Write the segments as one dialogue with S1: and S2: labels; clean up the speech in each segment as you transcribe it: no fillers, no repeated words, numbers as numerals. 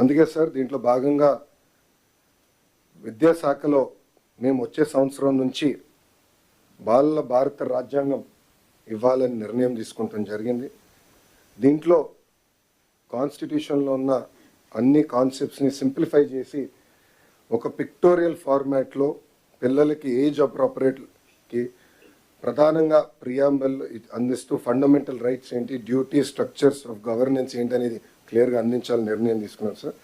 S1: అందుకే సార్ దీంట్లో భాగంగా విద్యాశాఖలో మేము వచ్చే సంవత్సరం నుంచి బాలల భారత రాజ్యాంగం ఇవ్వాలని నిర్ణయం తీసుకుంటాం జరిగింది. దీంట్లో కాన్స్టిట్యూషన్లో ఉన్న అన్ని కాన్సెప్ట్స్ని సింప్లిఫై చేసి ఒక పిక్టోరియల్ ఫార్మాట్లో పిల్లలకి ఏజ్ అప్రోప్రియేట్కి ప్రధానంగా ప్రియాంబల్ అందిస్తూ ఫండమెంటల్ రైట్స్ ఏంటి, డ్యూటీ, స్ట్రక్చర్స్ ఆఫ్ గవర్నెన్స్ ఏంటి అనేది క్లియర్గా అందించాలని నిర్ణయం తీసుకున్నాం సార్.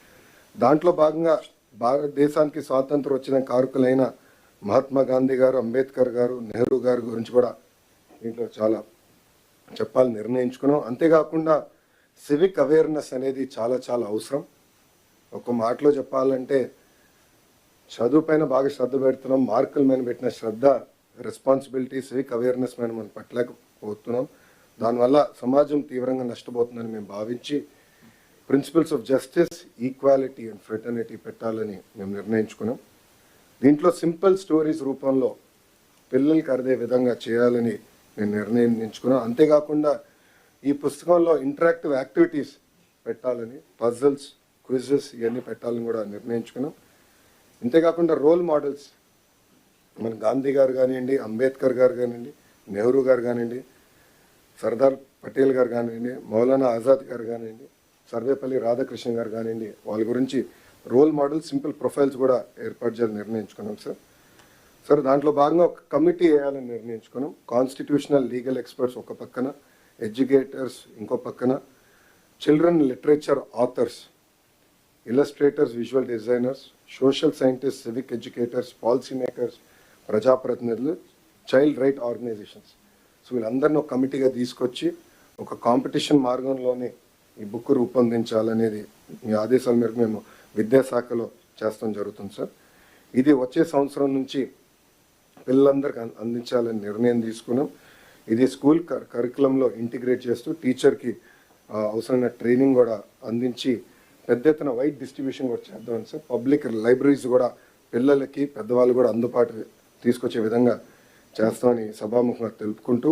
S1: దాంట్లో భాగంగా భారతదేశానికి స్వాతంత్రం వచ్చిన కారకులైన మహాత్మా గాంధీ గారు, అంబేద్కర్ గారు, నెహ్రూ గారి గురించి కూడా దీంట్లో చాలా చెప్పాలని నిర్ణయించుకున్నాం. అంతేకాకుండా సివిక్ అవేర్నెస్ అనేది చాలా చాలా అవసరం. ఒక మాటలో చెప్పాలంటే చదువు పైన బాగా శ్రద్ధ పెడుతున్నాం, మార్కుల మీద పెట్టిన శ్రద్ధ, రెస్పాన్సిబిలిటీ, సివిక్ అవేర్నెస్ మీద మనం పట్టలేకపోతున్నాం. దానివల్ల సమాజం తీవ్రంగా నష్టపోతుందని మేము భావించి principles of justice, equality and fraternity పెట్టాలని మేము నిర్ణయించుకున్నాం. దీంట్లో సింపుల్ స్టోరీస్ రూపంలో పిల్లలకి అర్థే విధంగా చేయాలని మేము నిర్ణయించుకున్నాం. అంతేకాకుండా ఈ పుస్తకంలో ఇంటరాక్టివ్ యాక్టివిటీస్ పెట్టాలని, పజిల్స్, క్విజెస్ ఇవన్నీ పెట్టాలని కూడా నిర్ణయించుకున్నాం. అంతేకాకుండా రోల్ మోడల్స్ మన గాంధీ గారు కానివ్వండి, అంబేద్కర్ గారు కానివ్వండి, నెహ్రూ గారు కానివ్వండి, సర్దార్ పటేల్ గారు కానివ్వండి, మౌలానా ఆజాద్ గారు కానివ్వండి, సర్వేపల్లి రాధాకృష్ణ గారు కానివ్వండి, వాళ్ళ గురించి రోల్ మోడల్ సింపుల్ ప్రొఫైల్స్ కూడా ఏర్పాటు చేయాలని నిర్ణయించుకున్నాం సార్. దాంట్లో భాగంగా ఒక కమిటీ వేయాలని నిర్ణయించుకున్నాం. కాన్స్టిట్యూషనల్ లీగల్ ఎక్స్పర్ట్స్ ఒక పక్కన, ఎడ్యుకేటర్స్ ఇంకో పక్కన, children literature authors, illustrators, visual designers, social scientist, civic educators, policy makers, ప్రజాప్రతినిధులు, చైల్డ్ రైట్ ఆర్గనైజేషన్స్. సో వీళ్ళందరినీ ఒక కమిటీగా తీసుకొచ్చి ఒక కాంపిటీషన్ మార్గంలోనే ఈ బుక్ రూపొందించాలనేది మీ ఆదేశాల మేరకు మేము విద్యాశాఖలో చేస్తాం జరుగుతుంది సార్. ఇది వచ్చే సంవత్సరం నుంచి పిల్లలందరికీ అందించాలని నిర్ణయం తీసుకున్నాం. ఇది స్కూల్ కరికులంలో ఇంటిగ్రేట్ చేస్తూ టీచర్కి అవసరమైన ట్రైనింగ్ కూడా అందించి పెద్ద ఎత్తున వైడ్ డిస్ట్రిబ్యూషన్ కూడా చేద్దామని సార్. పబ్లిక్ లైబ్రరీస్ కూడా పిల్లలకి, పెద్దవాళ్ళు కూడా అందుబాటు తీసుకొచ్చే విధంగా చేస్తామని సభాముఖంగా తెలుపుకుంటూ